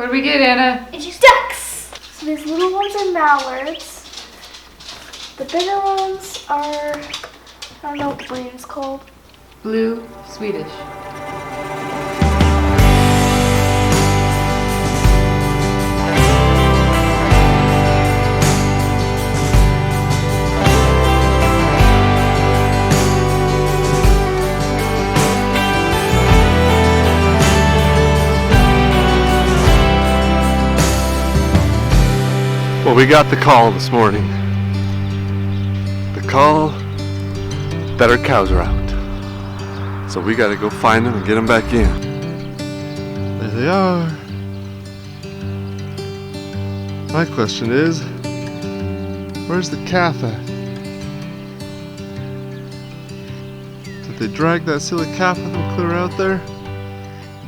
What do we get, Anna? It's just ducks. So these little ones are mallards. The bigger ones are, I don't know what the breed is called. Blue Swedish. Well, we got the call this morning. The call that our cows are out. So we gotta go find them and get them back in. There they are. My question is, where's the calf at? Did they drag that silly calf with them clear out there?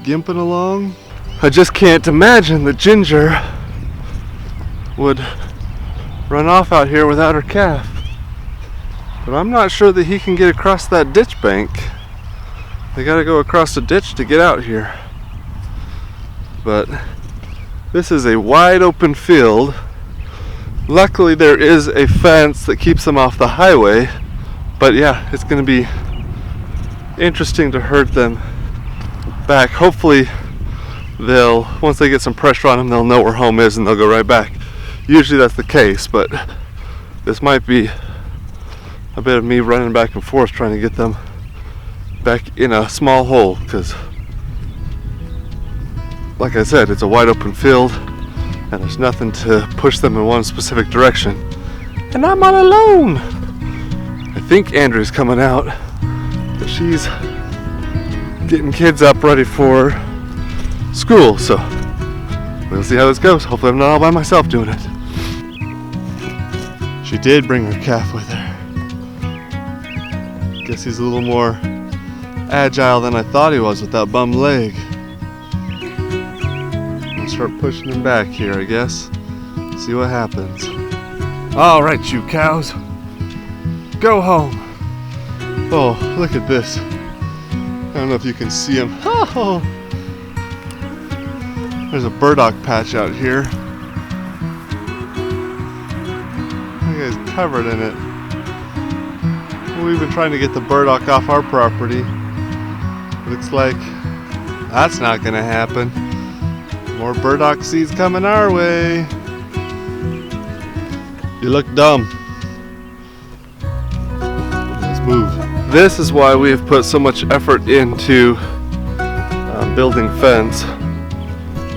Gimping along? I just can't imagine that Ginger would run off out here without her calf. But I'm not sure that he can get across that ditch bank. They gotta go across the ditch to get out here. But this is a wide open field. Luckily there is a fence that keeps them off the highway. But yeah, it's gonna be interesting to herd them back. Hopefully once they get some pressure on them, they'll know where home is and they'll go right back. Usually that's the case, but this might be a bit of me running back and forth trying to get them back in a small hole, because like I said, it's a wide open field and there's nothing to push them in one specific direction. And I'm all alone. I think Andrew's coming out, but she's getting kids up ready for school, so we'll see how this goes. Hopefully I'm not all by myself doing it. She did bring her calf with her. Guess he's a little more agile than I thought he was with that bum leg. I'll start pushing him back here, I guess. See what happens. All right, you cows. Go home. Oh, look at this. I don't know if you can see him. Oh. There's a burdock patch out here. Look, he's covered in it. We've been trying to get the burdock off our property. Looks like that's not gonna happen. More burdock seeds coming our way. You look dumb. Let's move. This is why we have put so much effort into building fence.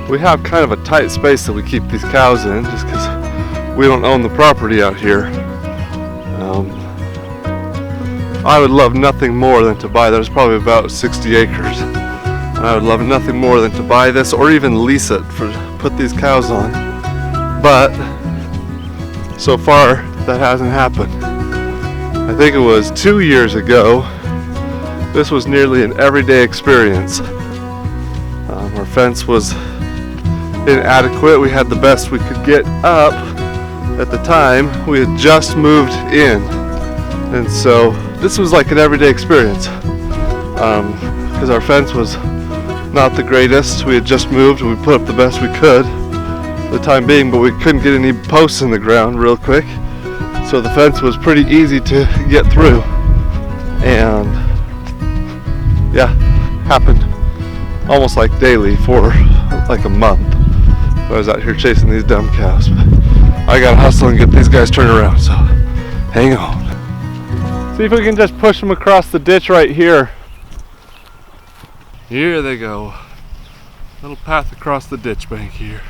We have kind of a tight space that we keep these cows in, just because we don't own the property out here. I would love nothing more than to buy, there's probably about 60 acres. And I would love nothing more than to buy this or even lease it for put these cows on. But so far that hasn't happened. I think it was 2 years ago. This was nearly an everyday experience. Our fence was inadequate. We had the best we could get up at the time. We had just moved in, and so this was like an everyday experience, because our fence was not the greatest. We had just moved and we put up the best we could for the time being, but we couldn't get any posts in the ground real quick, so the fence was pretty easy to get through. And yeah, happened almost like daily for like a month. I was out here chasing these dumb cows, but I gotta hustle and get these guys turned around, so hang on. See if we can just push them across the ditch right here. Here they go. Little path across the ditch bank here.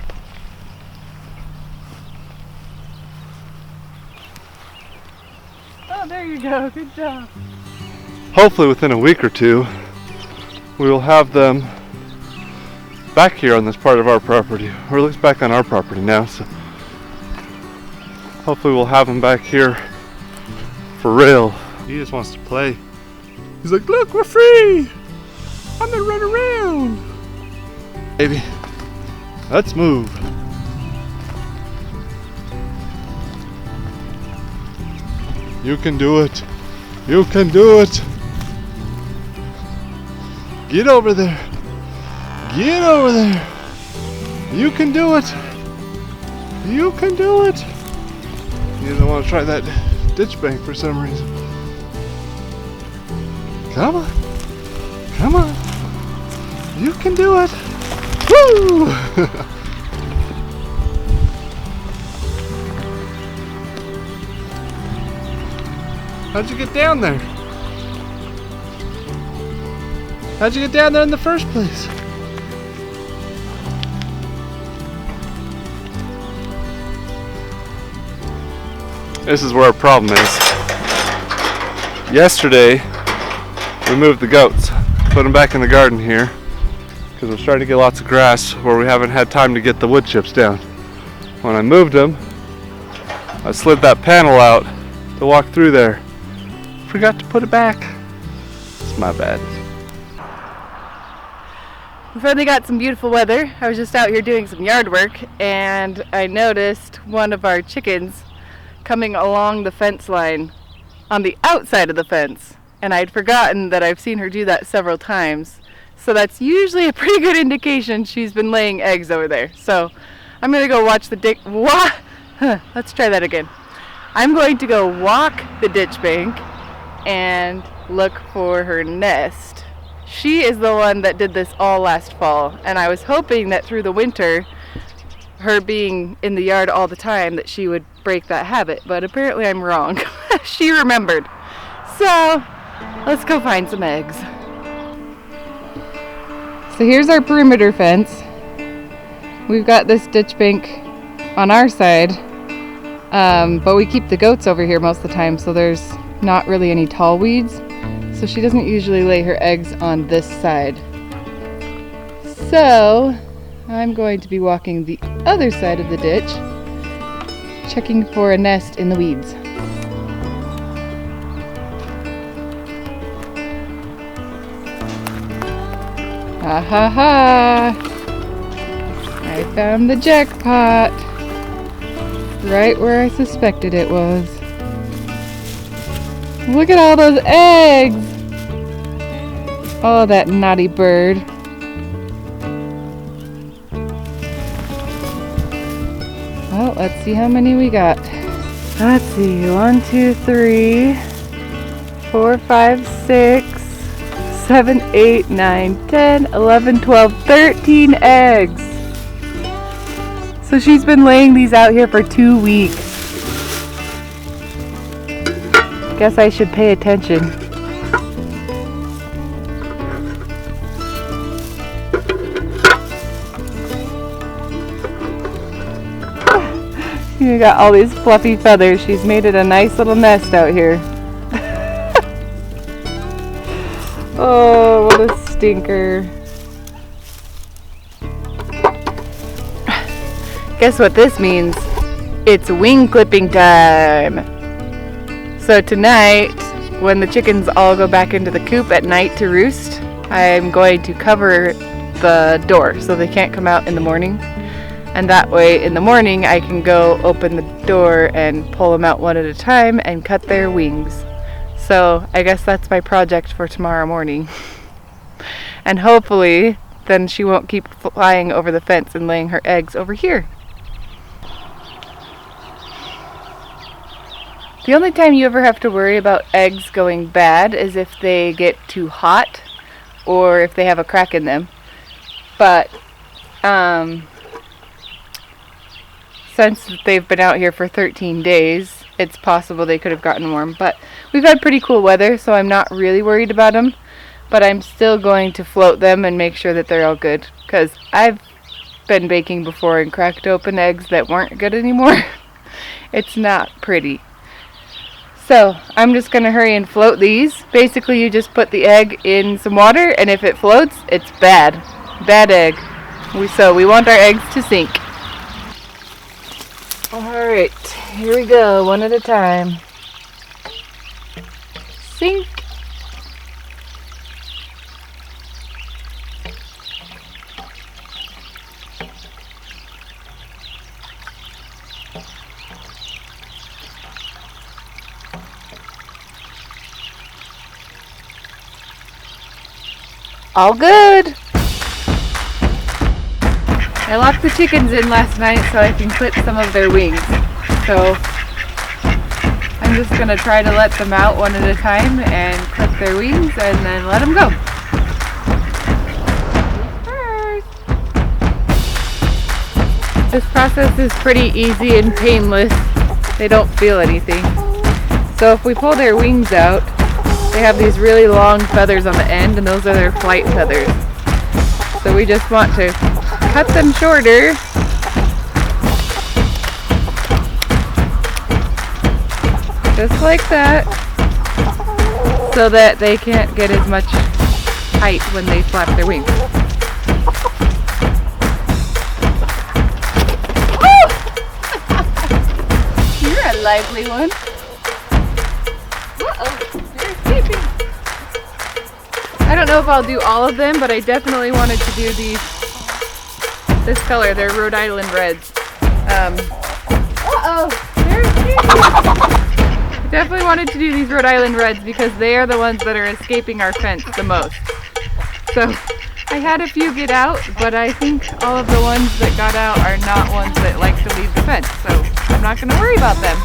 Oh, there you go. Good job. Hopefully within a week or two, we will have them back here on this part of our property, or at least back on our property now, so hopefully we'll have them back here for real. He just wants to play. He's like, look, we're free! I'm gonna run around! Baby, let's move. You can do it. You can do it. Get over there. Get over there. You can do it. You can do it. You don't want to try that ditch bank for some reason. Come on. Come on. You can do it. Woo! How'd you get down there? How'd you get down there in the first place? This is where our problem is. Yesterday, we moved the goats, put them back in the garden here, because we're starting to get lots of grass where we haven't had time to get the wood chips down. When I moved them, I slid that panel out to walk through there. Forgot to put it back. It's my bad. We finally got some beautiful weather. I was just out here doing some yard work and I noticed one of our chickens coming along the fence line on the outside of the fence. And I'd forgotten that I've seen her do that several times. So that's usually a pretty good indication she's been laying eggs over there. So I'm gonna go watch the let's try that again. I'm going to go walk the ditch bank and look for her nest. She is the one that did this all last fall, and I was hoping that through the winter, her being in the yard all the time, that she would break that habit, but apparently I'm wrong. She remembered. So let's go find some eggs. So here's our perimeter fence. We've got this ditch bank on our side, but we keep the goats over here most of the time, so there's not really any tall weeds. So she doesn't usually lay her eggs on this side. So I'm going to be walking the other side of the ditch, checking for a nest in the weeds. Ha ha ha! I found the jackpot! Right where I suspected it was. Look at all those eggs! Oh, that naughty bird. Well, let's see how many we got. Let's see, 1, 2, 3, 4, 5, 6, 7, 8, 9, 10, 11, 12, 13 eggs. So she's been laying these out here for 2 weeks. Guess I should pay attention. You got all these fluffy feathers. She's made it a nice little nest out here. Oh, what a stinker. Guess what this means? It's wing clipping time. So tonight, when the chickens all go back into the coop at night to roost, I'm going to cover the door so they can't come out in the morning. And that way, in the morning, I can go open the door and pull them out one at a time and cut their wings. So I guess that's my project for tomorrow morning. And hopefully, then she won't keep flying over the fence and laying her eggs over here. The only time you ever have to worry about eggs going bad is if they get too hot or if they have a crack in them. But since they've been out here for 13 days, it's possible they could have gotten warm. But we've had pretty cool weather, so I'm not really worried about them. But I'm still going to float them and make sure that they're all good, because I've been baking before and cracked open eggs that weren't good anymore. It's not pretty. So I'm just going to hurry and float these. Basically, you just put the egg in some water, and if it floats, it's bad. Bad egg. So we want our eggs to sink. Alright, here we go, one at a time. Sink. All good. I locked the chickens in last night so I can clip some of their wings. So I'm just going to try to let them out one at a time and clip their wings and then let them go. This process is pretty easy and painless. They don't feel anything. So if we pull their wings out, they have these really long feathers on the end, and those are their flight feathers. So we just want to cut them shorter. Just like that. So that they can't get as much height when they flap their wings. You're a lively one. They're escaping. I don't know if I'll do all of them, but I definitely wanted to do this color. They're Rhode Island Reds. They're escaping. I definitely wanted to do these Rhode Island Reds because they are the ones that are escaping our fence the most. So I had a few get out, but I think all of the ones that got out are not ones that like to leave the fence. So I'm not going to worry about them.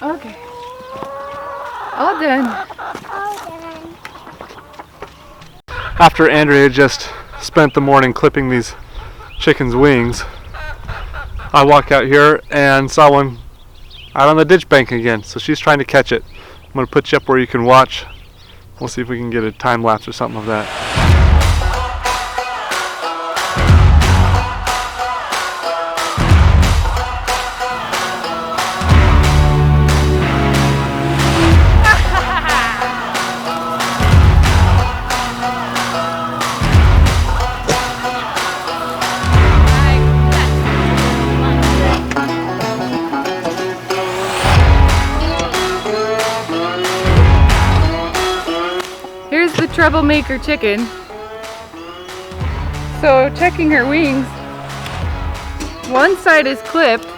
Okay. All done. After Andrea just spent the morning clipping these chickens' wings, I walk out here and saw one out on the ditch bank again. So she's trying to catch it. I'm going to put you up where you can watch. We'll see if we can get a time lapse or something of that. Here's the troublemaker chicken. So checking her wings, one side is clipped,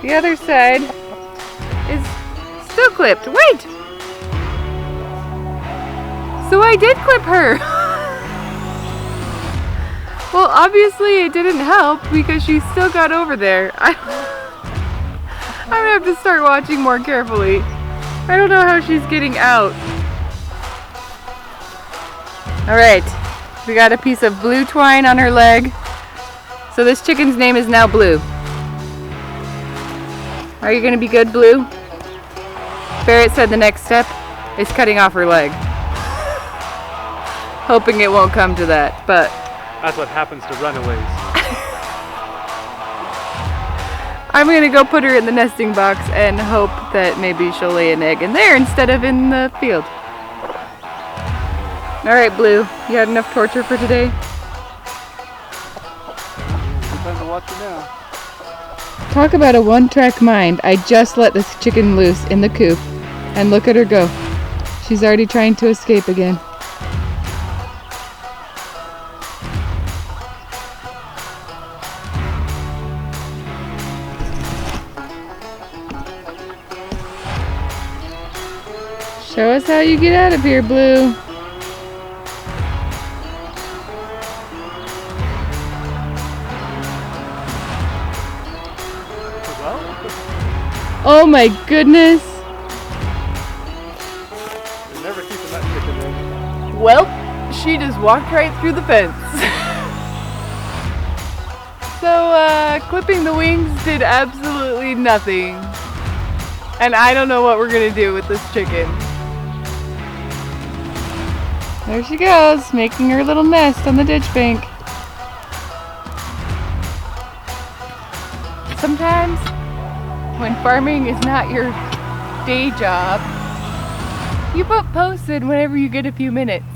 the other side is still clipped. Wait! So I did clip her! Well, obviously it didn't help because she still got over there. I'm gonna have to start watching more carefully. I don't know how she's getting out. Alright, we got a piece of blue twine on her leg. So this chicken's name is now Blue. Are you going to be good, Blue? Barrett said the next step is cutting off her leg. Hoping it won't come to that, but... That's what happens to runaways. I'm going to go put her in the nesting box and hope that maybe she'll lay an egg in there instead of in the field. Alright, Blue, you had enough torture for today? Time to watch it now. Talk about a one-track mind. I just let this chicken loose in the coop, and look at her go. She's already trying to escape again. Show us how you get out of here, Blue. Oh my goodness! You're never keeping that chicken in. Well, she just walked right through the fence. So, clipping the wings did absolutely nothing. And I don't know what we're gonna do with this chicken. There she goes, making her little nest on the ditch bank. Sometimes, when farming is not your day job, you put posts in whenever you get a few minutes.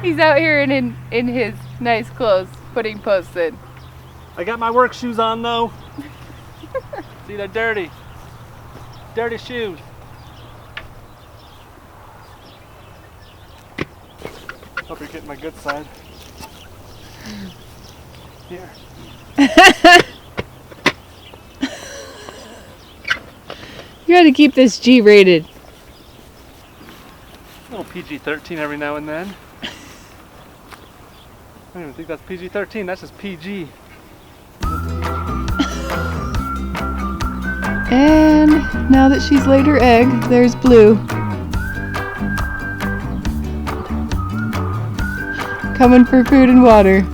He's out here in his nice clothes, putting posts in. I got my work shoes on though. See, they're dirty. Dirty shoes. Hope you're getting my good side. Here. You gotta keep this G-rated. A little PG-13 every now and then. I don't even think that's PG-13, that's just PG. And now that she's laid her egg, there's Blue. Coming for food and water.